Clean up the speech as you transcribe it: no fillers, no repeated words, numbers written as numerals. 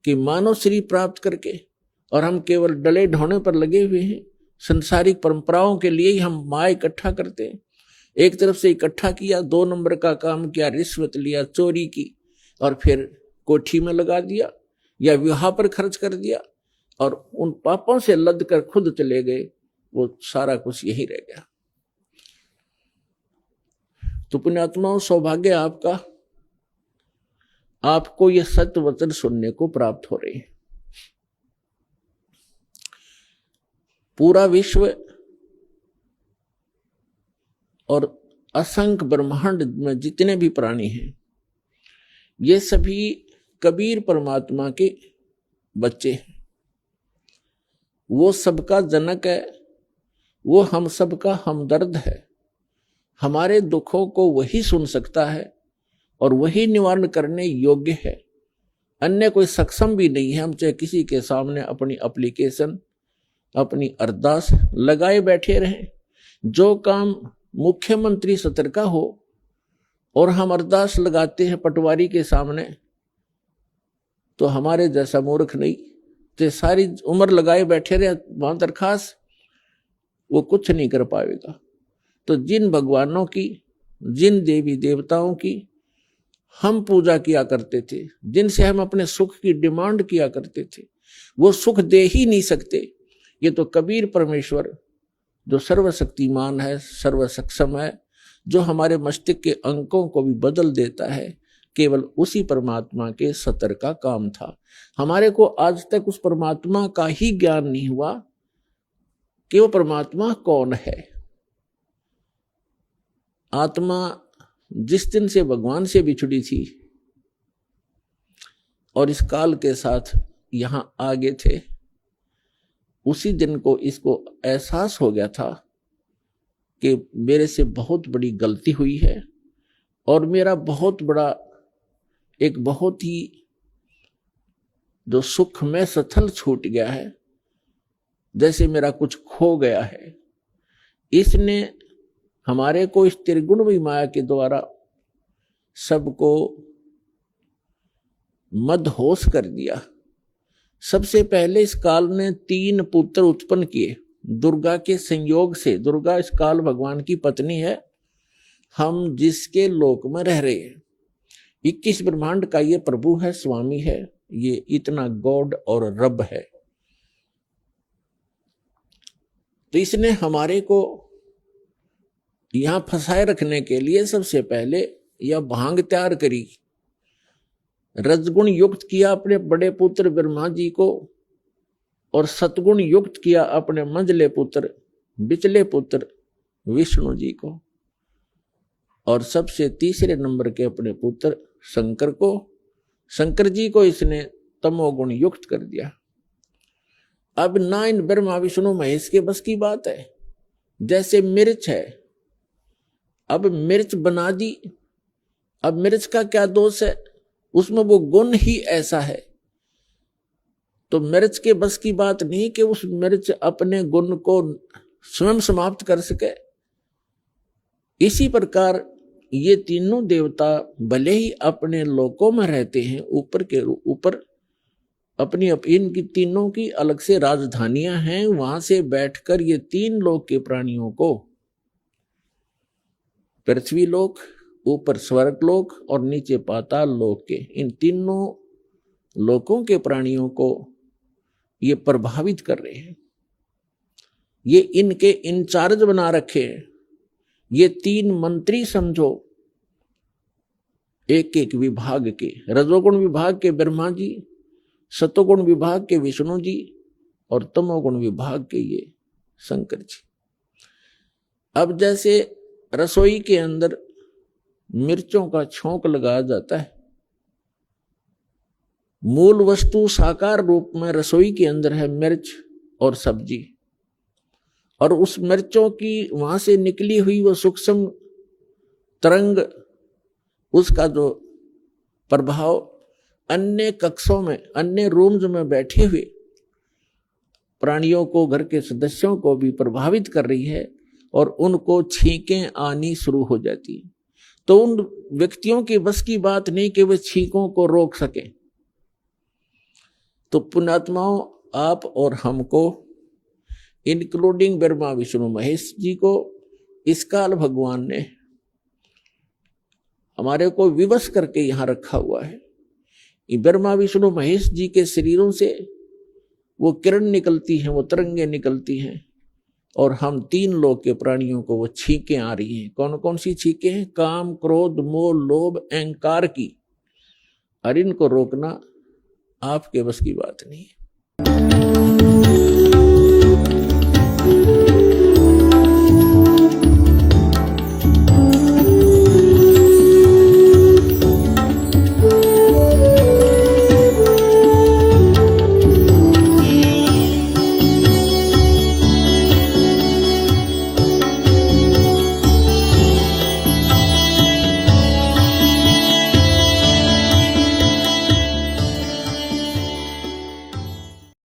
कि मानव शरीर प्राप्त करके और हम केवल डले ढोने पर लगे हुए हैं। संसारिक परंपराओं के लिए ही हम माया इकट्ठा करते हैं। एक तरफ से इकट्ठा किया, 2 नंबर का काम किया, रिश्वत लिया, चोरी की और फिर कोठी में लगा दिया या विवाह पर खर्च कर दिया और उन पापों से लद कर खुद चले गए। वो सारा कुछ यही रह गया। तो पुण्यात्माओं, सौभाग्य आपका, आपको यह सत्य वचन सुनने को प्राप्त हो रहे हैं। पूरा विश्व और असंख्य ब्रह्मांड में जितने भी प्राणी हैं, ये सभी कबीर परमात्मा के बच्चे हैं। वो सबका जनक है, वो हम सबका हमदर्द है। हमारे दुखों को वही सुन सकता है और वही निवारण करने योग्य है। अन्य कोई सक्षम भी नहीं है। हम चाहे किसी के सामने अपनी एप्लीकेशन, अपनी अरदास लगाए बैठे रहें, जो काम मुख्यमंत्री सत्र का हो और हम अरदास लगाते हैं पटवारी के सामने, तो हमारे जैसा मूर्ख नहीं, तो सारी उम्र लगाए बैठे रहे वहां दरखास्त, वो कुछ नहीं कर पाएगा। तो जिन भगवानों की, जिन देवी देवताओं की हम पूजा किया करते थे, जिनसे हम अपने सुख की डिमांड किया करते थे, वो सुख दे ही नहीं सकते। ये तो कबीर परमेश्वर जो सर्वशक्तिमान है, सर्वसक्षम है, जो हमारे मस्तिष्क के अंकों को भी बदल देता है, केवल उसी परमात्मा के सतर का काम था। हमारे को आज तक उस परमात्मा का ही ज्ञान नहीं हुआ कि वो परमात्मा कौन है। आत्मा जिस दिन से भगवान से बिछड़ी थी और इस काल के साथ यहां आगे थे, उसी दिन को इसको एहसास हो गया था कि मेरे से बहुत बड़ी गलती हुई है और मेरा बहुत बड़ा, एक बहुत ही जो सुख में सथल छूट गया है, जैसे मेरा कुछ खो गया है। इसने हमारे को इस त्रिगुण माया के द्वारा सबको मदहोश कर दिया। सबसे पहले इस काल ने 3 पुत्र उत्पन्न किए दुर्गा के संयोग से। दुर्गा इस काल भगवान की पत्नी है, हम जिसके लोक में रह रहे हैं। 21 ब्रह्मांड का ये प्रभु है, स्वामी है, ये इतना गॉड और रब है। तो इसने हमारे को यहां फंसाए रखने के लिए सबसे पहले यह भांग तैयार करी, रजगुण युक्त किया अपने बड़े पुत्र ब्रह्मा जी को और सतगुण युक्त किया अपने मंझले पुत्र, बिचले पुत्र विष्णु जी को, और सबसे तीसरे नंबर के अपने पुत्र शंकर को, शंकर जी को इसने तमोगुण युक्त कर दिया। अब ना इन ब्रह्मा विष्णु महेश के बस की बात है। जैसे मिर्च है, अब मिर्च बना दी, अब मिर्च का क्या दोष है, उसमें वो गुण ही ऐसा है। तो मिर्च के बस की बात नहीं कि उस मिर्च अपने गुण को स्वयं समाप्त कर सके। इसी प्रकार ये तीनों देवता भले ही अपने लोकों में रहते हैं, ऊपर के ऊपर अपनी इनकी तीनों की अलग से राजधानियां हैं, वहां से बैठकर ये 3 लोक के प्राणियों को, पृथ्वी लोक, ऊपर स्वर्ग लोक और नीचे पाताल लोक के, इन तीनों लोकों के प्राणियों को ये प्रभावित कर रहे हैं। ये इनके इंचार्ज बना रखे हैं। ये 3 मंत्री समझो, एक एक विभाग के, रजोगुण विभाग के ब्रह्मा जी, सतोगुण विभाग के विष्णु जी और तमोगुण विभाग के ये शंकर जी। अब जैसे रसोई के अंदर मिर्चों का छोंक लगाया जाता है, मूल वस्तु साकार रूप में रसोई के अंदर है मिर्च और सब्जी, और उस मिर्चों की वहां से निकली हुई वो सूक्ष्म तरंग, उसका जो प्रभाव अन्य कक्षों में, अन्य रूम्स में बैठे हुए प्राणियों को, घर के सदस्यों को भी प्रभावित कर रही है और उनको छींकें आनी शुरू हो जाती है। तो उन व्यक्तियों की बस की बात नहीं कि वे छींकों को रोक सकें। तो पुण्यात्माओं, आप और हमको, इंक्लूडिंग ब्रह्मा विष्णु महेश जी को, इस काल भगवान ने हमारे को विवश करके यहां रखा हुआ है। ब्रह्मा विष्णु महेश जी के शरीरों से वो किरण निकलती हैं, वो तरंगे निकलती हैं, और हम तीन लोक के प्राणियों को वो छींकें आ रही हैं। कौन कौन सी छींकें हैं? काम, क्रोध, मोह, लोभ, अहंकार की। और इनको रोकना आपके बस की बात नहीं है।